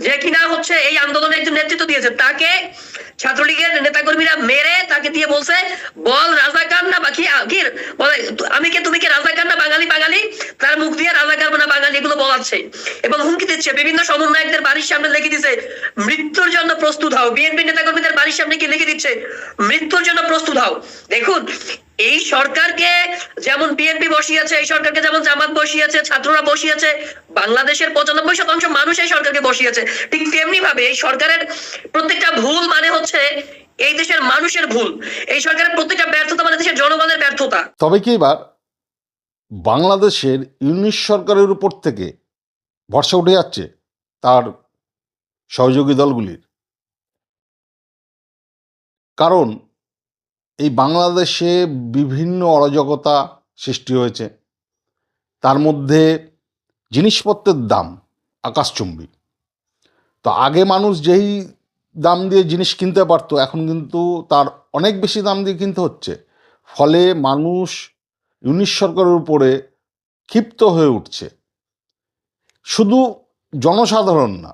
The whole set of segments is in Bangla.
যে কিনা হচ্ছে এই আন্দোলনের একজন নেতৃত্ব দিয়েছে, তাকে ছাত্রলীগের নেতাকর্মীরা মেরে তাকে দিয়ে বলছে বল রাজাকার না বাকি আকির বলে আমি কে তুমি কে রাজাকার না বাঙালি বাঙালি, তার মুখ দিয়ে রাজাকার না বাঙালি এগুলো বলাচ্ছে এবং হুমকি দিচ্ছে। বিভিন্ন সমন্বয়কদের বাড়ির সামনে লিখে দিচ্ছে মৃত্যুর জন্য প্রস্তুত হও। বিএনপি নেতাকর্মীদের বাড়ির সামনে কি লিখে দিচ্ছে মৃত্যুর জন্য প্রস্তুত হও। দেখুন এই সরকারকে যেমন বিএনপি বসিয়েছে, এই সরকারকে যেমন জামাত বসিয়েছে, ছাত্ররা বসিয়েছে, বাংলাদেশের 95% মানুষ এই সরকারকে বসিয়েছে, ঠিক তেমনি ভাবে এই সরকারের প্রত্যেকটা ভুল মানে হচ্ছে এই দেশের মানুষের ভুল, এই সরকারের প্রত্যেকটা ব্যর্থতা মানে দেশের জনগণের ব্যর্থতা। তবে কি এবার বাংলাদেশের ইউনিশ সরকারের উপর থেকে ভরসা উঠে যাচ্ছে তার সহযোগী দলগুলির? কারণ এই বাংলাদেশে বিভিন্ন অরাজকতা সৃষ্টি হয়েছে, তার মধ্যে জিনিসপত্রের দাম আকাশচুম্বী। তো আগে মানুষ যেই দাম দিয়ে জিনিস কিনতে পারতো, এখন কিন্তু তার অনেক বেশি দাম দিয়ে কিনতে হচ্ছে। ফলে মানুষ ইউনিশ সরকারের উপরে ক্ষিপ্ত হয়ে উঠছে। শুধু জনসাধারণ না,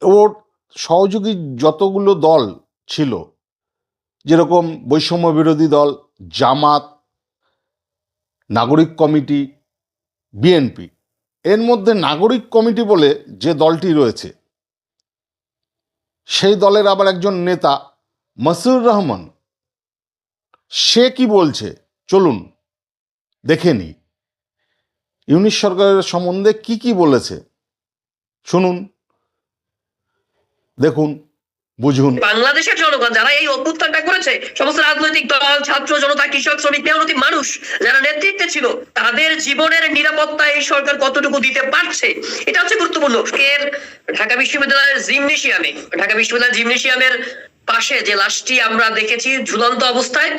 ওর সহযোগী যতগুলো দল ছিল, যেরকম বৈষম্য বিরোধী দল, জামাত, নাগরিক কমিটি, বিএনপি, এর মধ্যে নাগরিক কমিটি বলে যে দলটি রয়েছে, সেই দলের আবার একজন নেতা মসিউর রহমান, সে কি বলছে চলুন দেখে নিই। ইউনিশ সরকারের সম্বন্ধে কি কি বলেছে শুনুন, দেখুন, বুঝুন। বাংলাদেশের জনগণ যারা এই অভ্যুত্থানটা করেছে, সমস্ত রাজনৈতিক দল, ছাত্র জনতা, কৃষক, শ্রমিক, মেহনতি মানুষ যারা নেতৃত্বে ছিল, তাদের জীবনের নিরাপত্তা এই সরকার কতটুকু দিতে পারছে, এটা হচ্ছে গুরুত্বপূর্ণ। এর ঢাকা বিশ্ববিদ্যালয়ের জিমনেশিয়ামের পাশে যে লাশটি আমরা দেখেছি ঝুলন্ত অবস্থায়,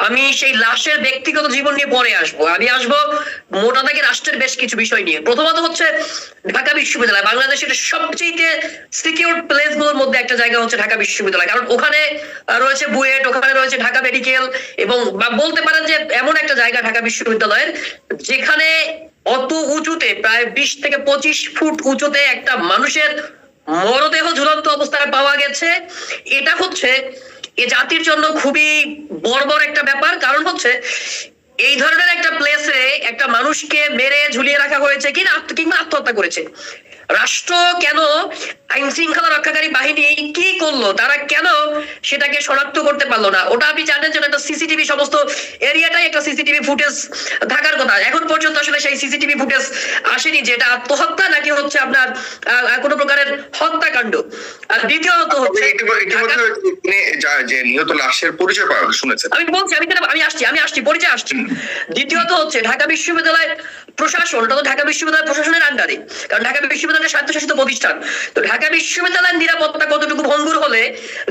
আমি সেই লাশের ব্যক্তিগত জীবন নিয়ে পরে আসবো। আমি আসবো মোটা দাগে রাষ্ট্রের বেশ কিছু বিষয় নিয়ে। প্রথমত হচ্ছে ঢাকা বিশ্ববিদ্যালয় বাংলাদেশের সবচেয়ে সিকিউর প্লেস গুলোর মধ্যে একটা জায়গা হচ্ছে ঢাকা বিশ্ববিদ্যালয়। কারণ ওখানে রয়েছে বুয়েট, ওখানে রয়েছে ঢাকা মেডিকেল, এবং বলতে পারেন যে এমন একটা জায়গা ঢাকা বিশ্ববিদ্যালয়ের যেখানে অত উঁচুতে প্রায় 20 থেকে 25 ফুট উঁচুতে একটা মানুষের মরদেহ ঝুলন্ত অবস্থায় পাওয়া গেছে। এটা হচ্ছে এ জাতির জন্য খুবই বর্বর একটা ব্যাপার। কারণ হচ্ছে এই ধরনের একটা প্লেসে একটা মানুষকে মেরে ঝুলিয়ে রাখা হয়েছে কিংবা আত্মহত্যা করেছে। রাষ্ট্র কেন, আইন শৃঙ্খলা রক্ষাকারী বাহিনী কি করলো, তারা কেন সেটাকে শনাক্ত করতে পারলো না? ওটা আপনি জানেন যে একটা সিসিটিভি, সমস্ত এরিয়াটাই একটা সিসিটিভি ফুটেজ থাকার কথা। এখন পর্যন্ত আসলে সেই সিসিটিভি ফুটেজ আসেনি যে এটা আত্মহত্যা নাকি হচ্ছে আপনার কোনো প্রকারের হত্যাকাণ্ড। আর দ্বিতীয়ত হচ্ছে যে নিহত লাশের পরিচয় পাওয়া শুনেছেন, আমি বলছি, আমি আসছি পরিচয় আসছি। দ্বিতীয়ত হচ্ছে ঢাকা বিশ্ববিদ্যালয় প্রশাসন, ওটা তো ঢাকা বিশ্ববিদ্যালয় প্রশাসনের আন্ডারে, কারণ ঢাকা বিশ্ববিদ্যালয়ের স্বায়ত্তশাসিত প্রতিষ্ঠান। তো ঢাকা বিশ্ববিদ্যালয়ের নিরাপত্তা কতটুকু ভঙ্গুর হলে,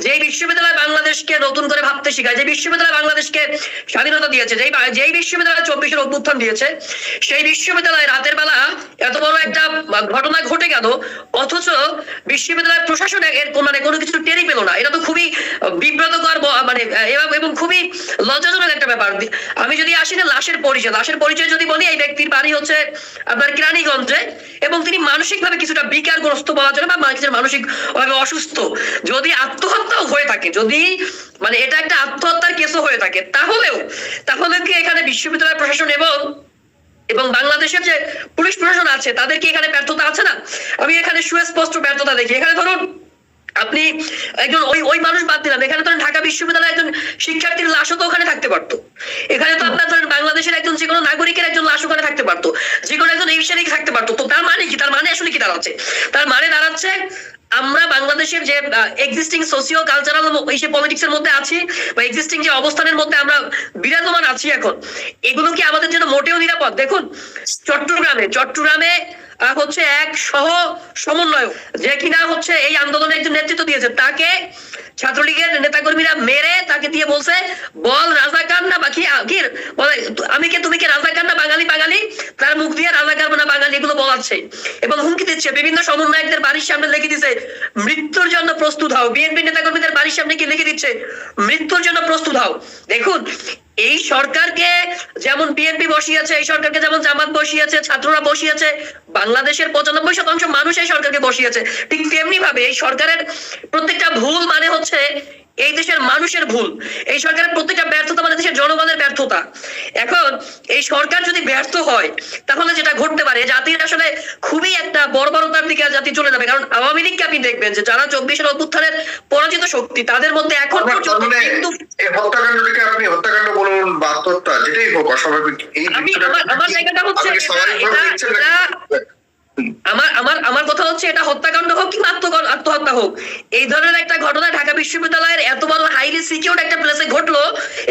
যে বিশ্ববিদ্যালয় বাংলাদেশকে নতুন করে ভাবতে শেখায়, যে বিশ্ববিদ্যালয় বাংলাদেশকে স্বাধীনতা দিয়েছে, যেই বিশ্ববিদ্যালয় 24-এর অভ্যুত্থান দিয়েছে, সেই বিশ্ববিদ্যালয় রাতের বেলা এত বড় একটা ঘটনা ঘটে গেল, অথচ বিশ্ববিদ্যালয় প্রশাসন এর মানে কোনো কিছু টেরই পেল না। এটা তো খুবই বিব্রতকর মানে এবং খুবই লজ্জাজনক একটা ব্যাপার। আমি যদি আসি না লাশের পরিচয় যদি বলি, এই ব্যক্তির বাড়ি হচ্ছে আপনার কেরানীগঞ্জে, এবং তিনি মানসিকভাবে কিছুটা বিকারগ্রস্ত বলা চলে, বা মানসিক ভাবে অসুস্থ। যদি আত্মহত্যাও হয়ে থাকে, যদি মানে এটা একটা আত্মহত্যার কেসও হয়ে থাকে, তাহলে কি এখানে বিশ্ববিদ্যালয় প্রশাসন এবং বাংলাদেশের যে পুলিশ প্রশাসন আছে তাদের কি এখানে ব্যর্থতা আছে না? আমি এখানে সুস্পষ্ট ব্যর্থতা দেখি। এখানে ধরুন আপনি একজন ওই মানুষ বাদ দিলাম, এখানে ধরেন ঢাকা বিশ্ববিদ্যালয়ের একজন শিক্ষার্থীর লাশও তো ওখানে থাকতে পারতো। এখানে তো আপনার ধরেন বাংলাদেশের একজন যে কোনো নাগরিকের একজন লাশ ওখানে থাকতে পারতো, যে কোনো একজন এশিয়ানিক থাকতে পারতো। তো তার মানে কি? তার মানে আসলে কি দাঁড়াচ্ছে? তার মানে দাঁড়াচ্ছে আমরা বাংলাদেশের যে এক্সিস্টিং সোশিও কালচারাল পলিটিক্স এর মধ্যে আছি, বা এক্সিস্টিং যে অবস্থানের মধ্যে আমরা বিরাজমান আছি এখন, এগুলো কি আমাদের জন্য মোটেও নিরাপদ? দেখুন চট্টগ্রামে হচ্ছে এক সমন্বয়ক, যে কিনা হচ্ছে এই আন্দোলনের একজন নেতৃত্ব দিয়েছে, তাকে ছাত্রলীগের নেতাকর্মীরা মেরে তাকে দিয়ে বলছে বল রাজাকার না বাকি আকির বলে আমি কে তুমি কে রাজাকার না বাঙালি বাঙালি, তার মুখ দিয়ে রাজাকার না বাঙালি এগুলো বলাচ্ছে এবং হুমকি দিচ্ছে। বিভিন্ন সমন্বয়কদের বাড়ির সামনে লিখে দিচ্ছে মৃত্যুর জন্য প্রস্তুত হও। বিএনপি নেতাকর্মীদের বাড়ির সামনে কি লিখে দিচ্ছে মৃত্যুর জন্য প্রস্তুত হও। দেখুন এই সরকারকে যেমন বিএনপি বসিয়েছে, এই সরকারকে যেমন জামাত বসিয়েছে, ছাত্ররা বসিয়েছে, বাংলাদেশের 95% মানুষ এই সরকারকে বসিয়েছে, ঠিক তেমনি ভাবে এই সরকারের প্রত্যেকটা ভুল মানে হচ্ছে এই দেশের মানুষের ভুল। এই সরকারের প্রত্যেকটা ব্যর্থতা মানে দেশের জনগণের ব্যর্থতা। এখন এই সরকার যদি ব্যর্থ হয় তাহলে যেটা ঘটতে পারে, জাতির আসলে খুবই একটা বর্বরতার দিকে জাতি চলে যাবে। কারণ আওয়ামী লীগকে আপনি দেখবেন যে যারা 24-এর অভ্যুত্থানের পরাজিত শক্তি, তাদের মধ্যে এখন পর্যন্ত কিন্তু এই হত্যাকাণ্ডটিকে আপনি হত্যাকাণ্ড বলুন বা আত্মহত্যা যেটাই হোক অস্বাভাবিক, এই আমার জায়গাটা হচ্ছে আমার কথা হচ্ছে এটা হত্যাকাণ্ড হোক কিংবা আত্মহত্যা হোক, এই ধরনের একটা ঘটনা ঢাকা বিশ্ববিদ্যালয়ের এত বড় হাইলি সিকিউরড একটা প্লেসে ঘটলো,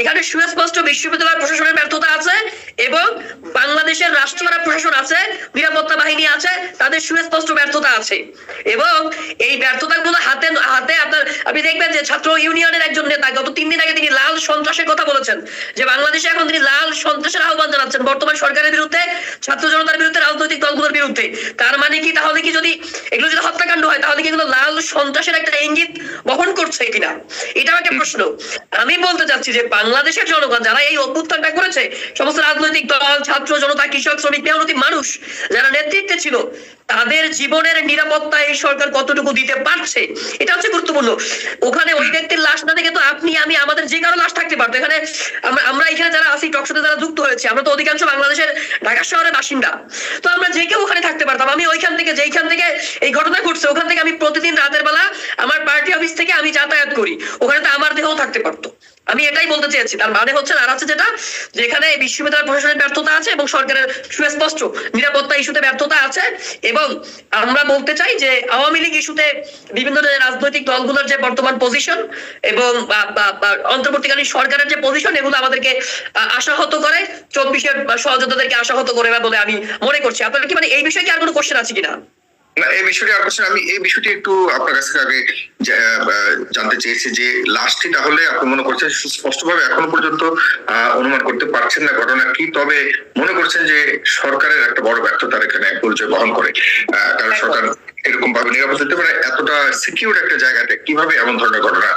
এখানে সুস্পষ্ট বিশ্ববিদ্যালয় প্রশাসনের ব্যর্থতা আছে এবং বাংলাদেশের রাষ্ট্রীয় প্রশাসন আছে, নিরাপত্তা বাহিনী আছে, তাদের সুস্পষ্ট ব্যর্থতা আছে। এবং এই ব্যর্থতাগুলো হাতে হাতে আপনি দেখবেন যে ছাত্র ইউনিয়নের একজন নেতা গত 3 দিন আগে তিনি লাল সন্ত্রাসের কথা বলেছেন, যে বাংলাদেশে এখন তিনি লাল সন্ত্রাসের আহ্বান জানাচ্ছেন বর্তমান সরকারের বিরুদ্ধে, ছাত্র জনতার বিরুদ্ধে, রাজনৈতিক দলগুলোর বিরুদ্ধে। তার মানে কি তাহলে কি যদি এগুলো যদি হত্যাকাণ্ড হয় তাহলে কি এগুলো লাল সন্ত্রাসের একটা ইঙ্গিত বহন করছে কিনা, এটাও একটা প্রশ্ন। আমি বলতে চাচ্ছি যে বাংলাদেশের জনগণ যারা এই অভ্যুত্থানটা করেছে, সমস্ত রাজনৈতিক দল, ছাত্র জনতা, কৃষক, শ্রমিক, মেহনতি মানুষ যারা নেতৃত্বে ছিল, তাদের জীবনের নিরাপত্তা এই সরকার কতটুকু দিতে পারছে, এটা হচ্ছে গুরুত্বপূর্ণ। ওখানে ওই ব্যক্তির লাশ না দেখে তো আপনি আমি আমাদের যে কারো লাশ থাকতে পারতো। এখানে আমরা এখানে যারা আছি, টকশোতে যারা যুক্ত হয়েছে, আমরা তো অধিকাংশ বাংলাদেশের ঢাকা শহরের বাসিন্দা, তো আমরা যে কেউ ওখানে থাকতে পারতাম। আমি ওইখান থেকে যেইখান থেকে এই ঘটনা ঘটছে ওখান থেকে আমি প্রতিদিন রাতের বেলা আমার পার্টি অফিস থেকে আমি যাতায়াত করি, ওখানে তো আমার দেহও থাকতে পারতো। আমি এটাই বলতে চেয়েছি। তার মানে হচ্ছে আর আছে যেটা, যেখানে বিশ্ববিদ্যালয় প্রশাসনের ব্যর্থতা আছে এবং সরকারের সুস্পষ্ট নিরাপত্তা ইস্যুতে ব্যর্থতা আছে। এবং আমরা বলতে চাই যে আওয়ামী লীগ ইস্যুতে বিভিন্ন রাজনৈতিক দলগুলোর যে বর্তমান পজিশন এবং অন্তর্বর্তীকালীন সরকারের যে পজিশন, এগুলো আমাদেরকে আশাহত করে, 24-এর সহযোদ্ধাদেরকে আশাহত করে বলে আমি মনে করছি। আপনার কি মানে এই বিষয়ে কি আর কোনো কোশ্চেন আছে কিনা? না, এই বিষয়টি আমি এই বিষয়টি একটু আপনার কাছ থেকে আগে জানতে চেয়েছি যে লাস্টটি তাহলে আপনি মনে করছেন স্পষ্টভাবে এখনো পর্যন্ত অনুমান করতে পারছেন না ঘটনা কি, তবে মনে করছেন যে সরকারের একটা বড় ব্যর্থতার এখানে পরিচয় বহন করে। কারণ সরকার এরকম ভাবে নিরাপদ হতে পারে এতটা সিকিউর একটা জায়গাতে কিভাবে এমন ধরনের ঘটনা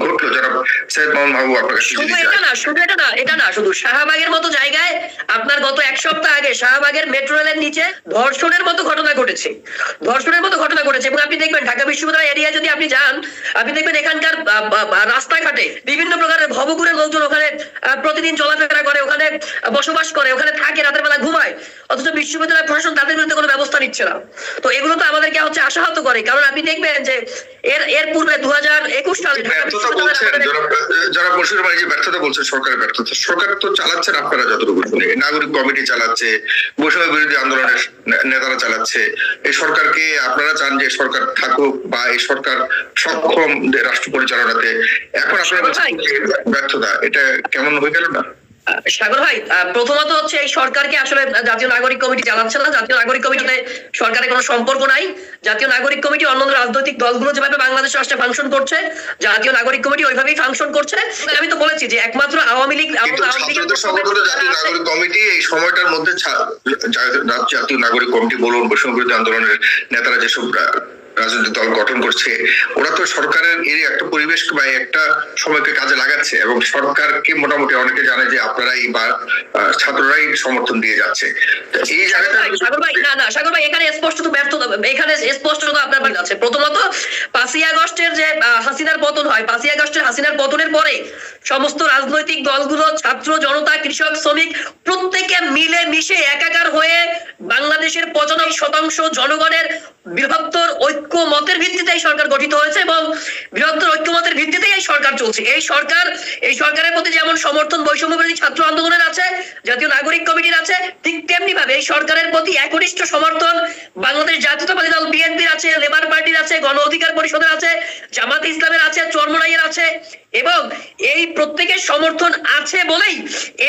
ঘটলো? যারা সৈয়দ মোহাম্মদ মাহবুব আপনার কাছে এটা না শুধু শাহবাগের মতো জায়গায় আপনার গত 1 সপ্তাহ আগে শাহবাগের মেট্রো রেলের নিচে ধর্ষণের মতো ঘটনা ঘটেছে, এবং আপনি দেখবেন ঢাকা বিশ্ববিদ্যালয় এরিয়া যদি আপনি যান, আপনি দেখবেন এখানকার রাস্তাঘাটে বিভিন্ন প্রকারের ভবঘুরের লোকজন ওখানে প্রতিদিন চলাফেরা করে, ওখানে বসবাস করে, ওখানে থাকে, রাতের বেলা ঘুমায়, অথচ বিশ্ববিদ্যালয় প্রশাসন তাদের বিরুদ্ধে কোনো ব্যবস্থা নিচ্ছে না। তো এগুলো তো আমাদেরকে হচ্ছে আশাহত করে। কারণ আপনি দেখবেন যে এর পূর্বে 2021 সালে যারা বসির ভাই যে ব্যর্থতা বলছে সরকারের ব্যর্থতা, সরকার তো চালাচ্ছেন আপনারা যতটুকু শুনে, নাগরিক কমিটি চালাচ্ছে, বৈষম্য বিরোধী আন্দোলনের নেতারা চালাচ্ছে। এই সরকারকে আপনারা চান যে সরকার থাকুক বা এই সরকার সক্ষম রাষ্ট্র পরিচালনাতে, এখন আপনারা ব্যর্থতা, এটা কেমন হয়ে গেল না? সাগর ভাই, প্রথমত হচ্ছে এই সরকারকে আসলে জাতীয় নাগরিক কমিটি চালাচ্ছে না। জাতীয় নাগরিক কমিটিতে সরকারের কোনো সম্পর্ক নাই। জাতীয় নাগরিক কমিটি অন্যান্য রাজনৈতিক দলগুলো যেভাবে বাংলাদেশ রাষ্ট্রে ফাংশন করছে, জাতীয় নাগরিক কমিটি ওইভাবেই ফাংশন করছে। আমি তো বলেছি যে একমাত্র আওয়ামী লীগ জাতীয় নাগরিক কমিটি এই সময়টার মধ্যে জাতীয় নাগরিক কমিটি বলুন, বৈষম্য বিরোধী আন্দোলনের নেতারা যেসব রাজনৈতিক দল গঠন করছে, ওরা তো সরকারের এই একটা পরিবেশ বা একটা সময়কে কাজে লাগাচ্ছে এবং সরকারকে মোটামুটি অনেকে জানে যে আপনারাই বা ছাত্ররাই সমর্থন দিয়ে যাচ্ছে। এই জায়গাটা সাগর ভাই এখানে স্পষ্ট তো ব্যর্থতা, এখানে স্পষ্ট তো আপনার আছে। প্রথমত 5ই আগস্টের যে হাসিনার পতন হয়, 5ই আগস্টের হাসিনার পতনের পরে সমস্ত রাজনৈতিক দলগুলো, ছাত্র জনতা, কৃষক, শ্রমিক প্রত্যেকে মিলে মিশে একাকার হয়ে বাংলাদেশের 95% জনগণের বৃহত্তর ঐক্যমতের ভিত্তিতে এই সরকার গঠিত হয়েছে এবং বৃহত্তর ঐক্যমতের ভিত্তিতেই এই সরকার চলছে। এই সরকারের প্রতি যেমন সমর্থন বৈষম্য বিরোধী ছাত্র আন্দোলনের আছে, জাতীয় নাগরিক কমিটির আছে, ঠিক তেমনি ভাবে এই সরকারের প্রতি একনিষ্ঠ সমর্থন বাংলাদেশ জাতীয়তাবাদী দল বিএনপির আছে, লেবার পার্টির আছে, গণ অধিকার পরিষদের আছে, জামাতে ইসলামের আছে, চরমোনাইয়ের আছে। এবং এই প্রত্যেকের সমর্থন আছে বলেই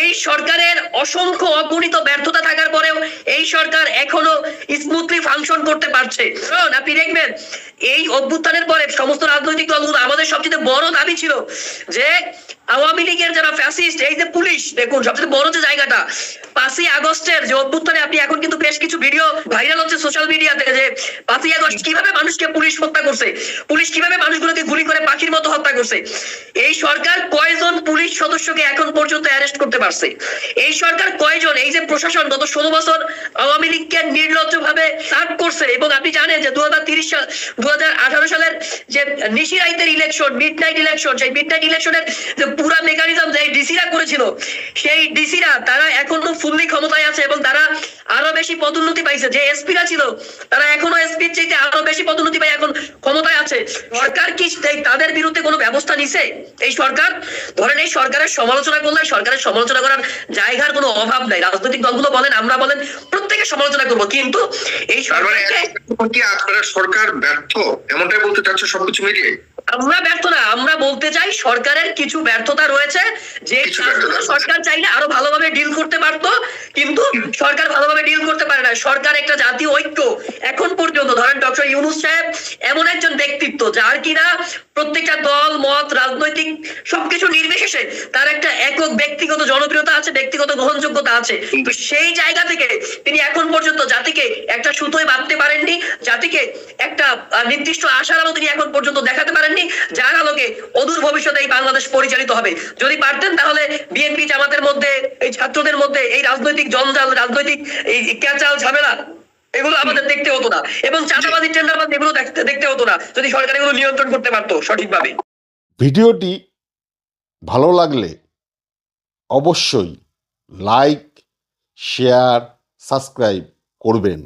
এই সরকারের অসংখ্য অগণিত ব্যর্থতা থাকার পরেও এই সরকার এখনো স্মুথলি ফাংশন করতে পারছে। কারণ আপনি দেখবেন এই অভ্যুত্থানের পরে সমস্ত রাজনৈতিক দলগুলো আমাদের সবচেয়ে বড় দাবি ছিল যে আওয়ামী লীগের যারা ফ্যাসিস্ট, এই যে পুলিশ, দেখুন সবচেয়ে বড় যে জায়গাটা 5ই আগস্টের যে অভ্যুত্থানে, আপনি এখন কিন্তু বেশ কিছু ভিডিও ভাইরাল হচ্ছে সোশ্যাল মিডিয়াতে যে 5ই আগস্ট কিভাবে মানুষকে পুলিশ হত্যা করছে, পুলিশ কিভাবে মানুষগুলোকে গুলি করে পাখির মতো হত্যা করছে। এই সরকার কয়জন পুলিশ সদস্যকে এখন পর্যন্ত অ্যারেস্ট করতে পারছে? এই সরকার কয়জন, এই যে প্রশাসন গত 16 বছর আওয়ামী লীগকে নির্লজ্জভাবে সার্ভ করছে। এবং আপনি জানেন যে 2030 সাল 2018 সালের যে নিশি রাইতের ইলেকশন, মিডনাইট ইলেকশন, সেই মিডনাইট ইলেকশনের যে পুরো মেকানিজম যে ডিসিরা করেছিল, সেই ডিসিরা তারা এখনো ফুললি ক্ষমতায় আছে এবং তারা আরো বেশি পদোন্নতি পাইছে। যে এসপিরা ছিল তারা এখনো এসপির চাইতে আরো বেশি পদোন্নতি পাই এখন ক্ষমতায় আছে। সরকার কি তাদের বিরুদ্ধে কোনো ব্যবস্থা নিছে? এই সরকার, ধরেন এই সরকারের সমালোচনা করলে সরকারের সমালোচনা করার জায়গার কোনো অভাব নাই। রাজনৈতিক দলগুলো বলেন, আমরা বলেন, প্রত্যেকে সমালোচনা করবো, কিন্তু এই সরকারকে কি আপনারা সরকার ব্যর্থ এমনটাই বলতে চাচ্ছ সবকিছু মিলিয়ে? আমরা ব্যর্থ না, আমরা বলতে চাই সরকারের কিছু ব্যর্থতা রয়েছে, যে সরকার চাইলে আরো ভালোভাবে ডিল করতে পারতো, কিন্তু সরকার ভালোভাবে ডিল করতে পারে না। সরকার একটা জাতীয় ঐক্য এখন পর্যন্ত, ধরেন ডক্টর ইউনূস সাহেব এমন একজন ব্যক্তিত্ব যার কিনা প্রত্যেকটা দল মত রাজনৈতিক সবকিছু নির্বিশেষে তার একটা একক ব্যক্তিগত জনপ্রিয়তা আছে, ব্যক্তিগত গ্রহণযোগ্যতা আছে। তো সেই জায়গা থেকে তিনি এখন পর্যন্ত জাতিকে একটা সুতোয় বাঁধতে পারেননি, জাতিকে একটা নির্দিষ্ট আশার আলো তিনি এখন পর্যন্ত দেখাতে পারেননি, যার আলোকে অদূর ভবিষ্যতে এই বাংলাদেশ পরিচালিত হবে। যদি পারতেন তাহলে বিএনপি জামাতের মধ্যে, এই ছাত্রদের মধ্যে এই রাজনৈতিক জঞ্জাল, রাজনৈতিক এই ক্যাচাল ঝামেলা, এগুলো আমাদের দেখতে হতো না, এবং চাঁদাবাজি টেন্ডারবাজি এগুলো দেখতে হতো না, যদি সরকার এগুলো নিয়ন্ত্রণ করতে পারতো সঠিকভাবে। ভিডিওটি ভালো লাগলে অবশ্যই লাইক, শেয়ার, সাবস্ক্রাইব করবেন।